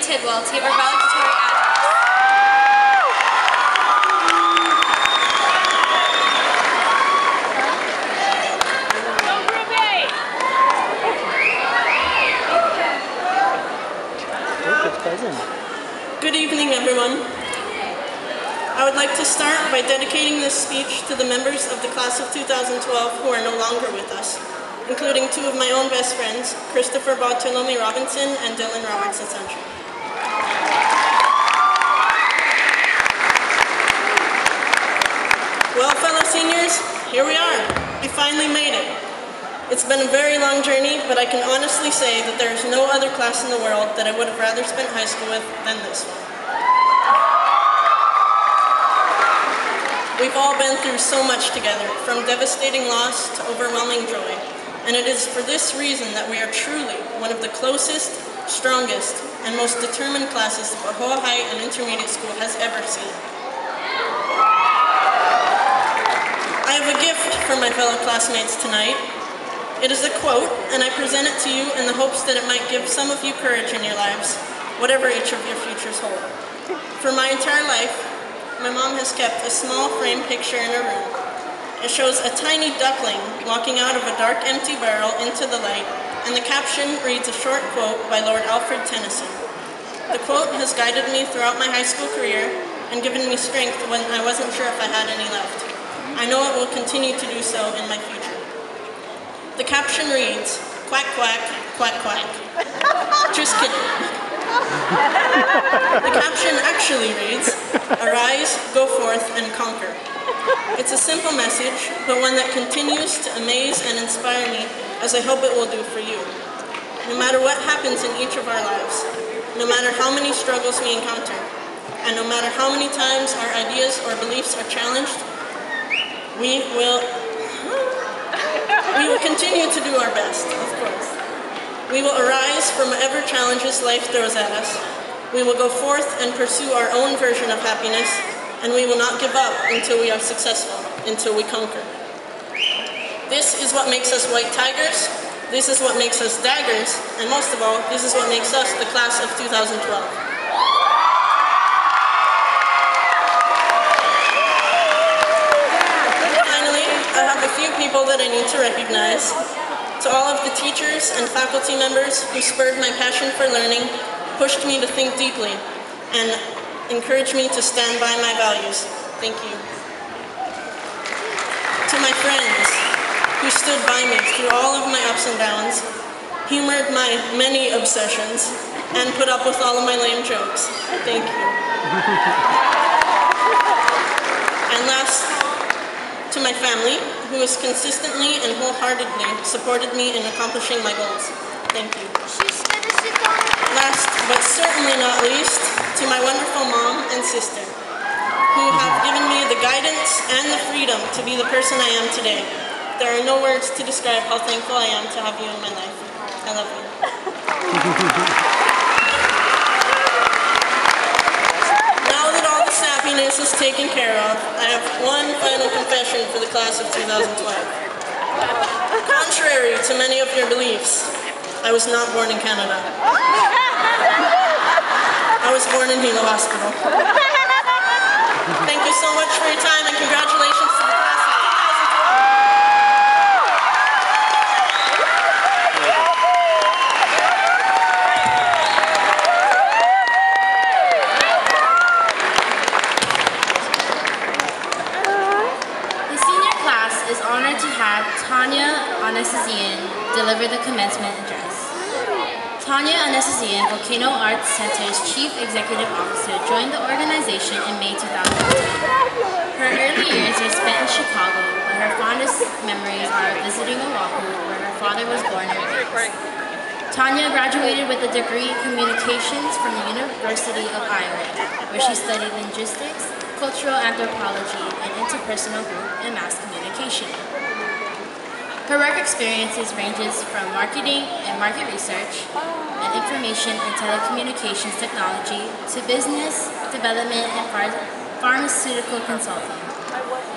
Tidwell to give our valedictory address. Good evening, everyone. I would like to start by dedicating this speech to the members of the class of 2012 who are no longer with us, including two of my own best friends, Christopher Bartolome Robinson and Dylan Robertson Central. Well, fellow seniors, here we are. We finally made it. It's been a very long journey, but I can honestly say that there is no other class in the world that I would have rather spent high school with than this one. We've all been through so much together, from devastating loss to overwhelming joy, and it is for this reason that we are truly one of the closest, strongest, and most determined classes that Pahoa High and Intermediate School has ever seen. I have a gift for my fellow classmates tonight. It is a quote, and I present it to you in the hopes that it might give some of you courage in your lives, whatever each of your futures hold. For my entire life, my mom has kept a small frame picture in her room. It shows a tiny duckling walking out of a dark, empty barrel into the light, and the caption reads a short quote by Lord Alfred Tennyson. The quote has guided me throughout my high school career and given me strength when I wasn't sure if I had any left. I know it will continue to do so in my future. The caption reads, "Quack, quack, quack, quack." Just kidding. The caption actually reads, "Arise, go forth, and conquer." It's a simple message, but one that continues to amaze and inspire me, as I hope it will do for you. No matter what happens in each of our lives, no matter how many struggles we encounter, and no matter how many times our ideas or beliefs are challenged, we will continue to do our best, of course. We will arise from whatever challenges life throws at us. We will go forth and pursue our own version of happiness, and we will not give up until we are successful, until we conquer. This is what makes us white tigers, this is what makes us daggers, and most of all, this is what makes us the class of 2012. I have a few people that I need to recognize. To all of the teachers and faculty members who spurred my passion for learning, pushed me to think deeply, and encouraged me to stand by my values. Thank you. To my friends who stood by me through all of my ups and downs, humored my many obsessions, and put up with all of my lame jokes. Thank you. And last, to my family, who has consistently and wholeheartedly supported me in accomplishing my goals. Thank you. Last, but certainly not least, to my wonderful mom and sister, who have given me the guidance and the freedom to be the person I am today. There are no words to describe how thankful I am to have you in my life. I love you. Happiness is taken care of. I have one final confession for the class of 2012. Contrary to many of your beliefs, I was not born in Canada. I was born in Hilo Hospital. Thank you so much for your time, and congratulations to the class of 2012. Tanya Anastasian deliver the commencement address. Tanya Anastasian, Volcano Arts Center's Chief Executive Officer, joined the organization in May 2010. Her early years were spent in Chicago, but her fondest memories are of visiting Oahu, where her father was born and raised. Tanya graduated with a degree in communications from the University of Iowa, where she studied linguistics, cultural anthropology, and interpersonal group and mass communication. Her work experiences ranges from marketing and market research and information and telecommunications technology to business, development, and pharmaceutical consulting.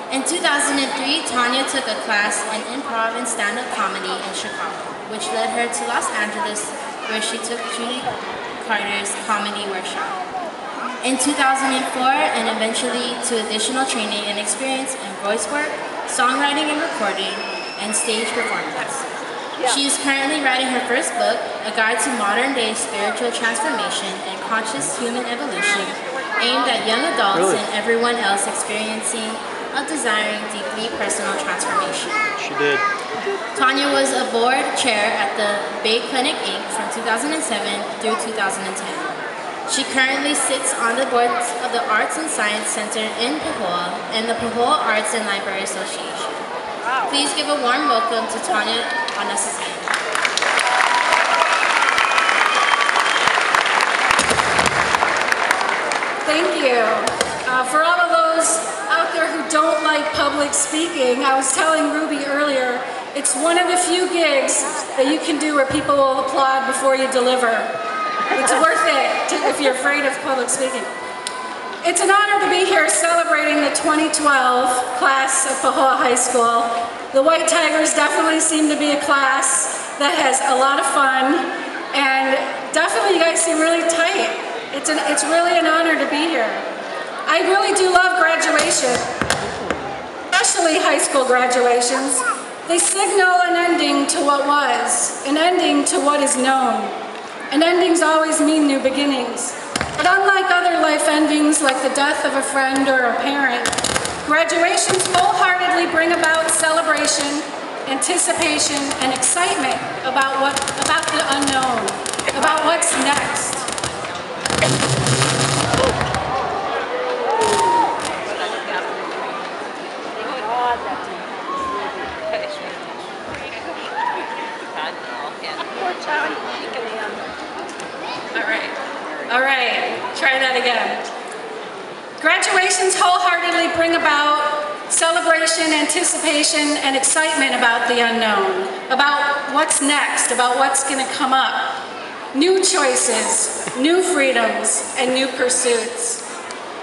In 2003, Tanya took a class in improv and stand-up comedy in Chicago, which led her to Los Angeles, where she took Judy Carter's comedy workshop. In 2004, and eventually to additional training and experience in voice work, songwriting and recording, and stage performance. She is currently writing her first book, A Guide to Modern-Day Spiritual Transformation and Conscious Human Evolution, aimed at young adults and everyone else experiencing or desiring deeply personal transformation. She did. Tanya was a board chair at the Bay Clinic Inc. from 2007 through 2010. She currently sits on the boards of the Arts and Science Center in Pahoa and the Pahoa Arts and Library Association. Wow. Please give a warm welcome to Tanya Onesizian. Thank you. For all of those out there who don't like public speaking, I was telling Ruby earlier, it's one of the few gigs that you can do where people will applaud before you deliver. It's worth it if you're afraid of public speaking. It's an honor to be here celebrating the 2012 class of Pahoa High School. The White Tigers definitely seem to be a class that has a lot of fun, and definitely you guys seem really tight. It's really an honor to be here. I really do love graduation, especially high school graduations. They signal an ending to what was, an ending to what is known. And endings always mean new beginnings. But unlike other life endings, like the death of a friend or a parent, graduations wholeheartedly bring about celebration, anticipation, and excitement about the unknown, about what's next. All right, try that again. Graduations wholeheartedly bring about celebration, anticipation, and excitement about the unknown, about what's next, about what's going to come up. New choices, new freedoms, and new pursuits.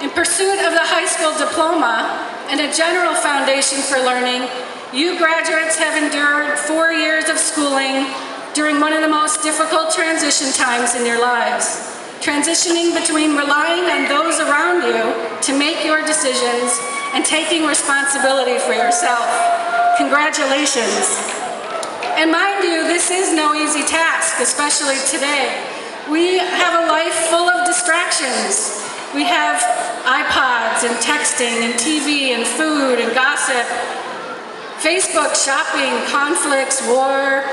In pursuit of the high school diploma and a general foundation for learning, you graduates have endured 4 years of schooling during one of the most difficult transition times in your lives. Transitioning between relying on those around you to make your decisions and taking responsibility for yourself. Congratulations. And mind you, this is no easy task, especially today. We have a life full of distractions. We have iPods and texting and TV and food and gossip, Facebook, shopping, conflicts, war,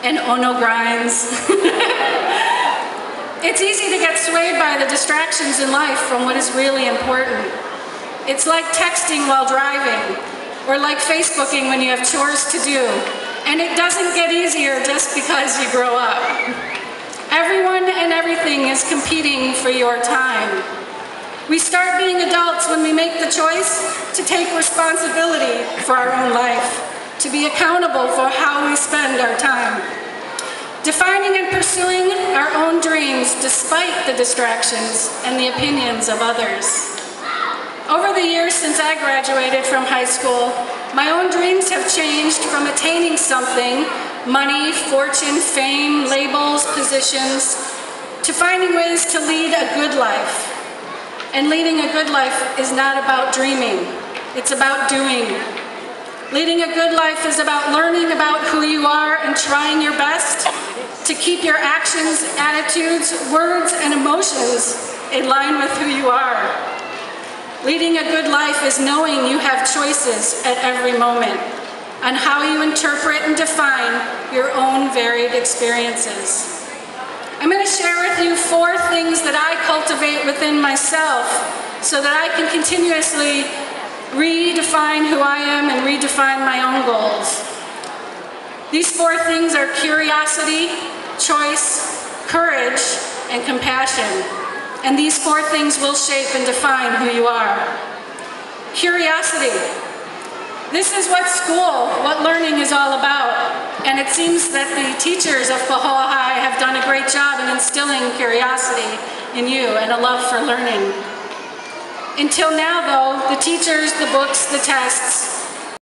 and Ono grinds. It's easy to get swayed by the distractions in life from what is really important. It's like texting while driving, or like Facebooking when you have chores to do. And it doesn't get easier just because you grow up. Everyone and everything is competing for your time. We start being adults when we make the choice to take responsibility for our own life, to be accountable for how we spend our time. Defining and pursuing our own dreams despite the distractions and the opinions of others. Over the years since I graduated from high school, my own dreams have changed from attaining something, money, fortune, fame, labels, positions, to finding ways to lead a good life. And leading a good life is not about dreaming, it's about doing. Leading a good life is about learning about who you are and trying your best to keep your actions, attitudes, words, and emotions in line with who you are. Leading a good life is knowing you have choices at every moment on how you interpret and define your own varied experiences. I'm going to share with you 4 things that I cultivate within myself so that I can continuously redefine who I am and redefine my own goals. These 4 things are curiosity, choice, courage, and compassion. And these 4 things will shape and define who you are. Curiosity. This is what school, what learning is all about. And it seems that the teachers of Pahoa High have done a great job in instilling curiosity in you and a love for learning. Until now, though, the teachers, the books, the tests,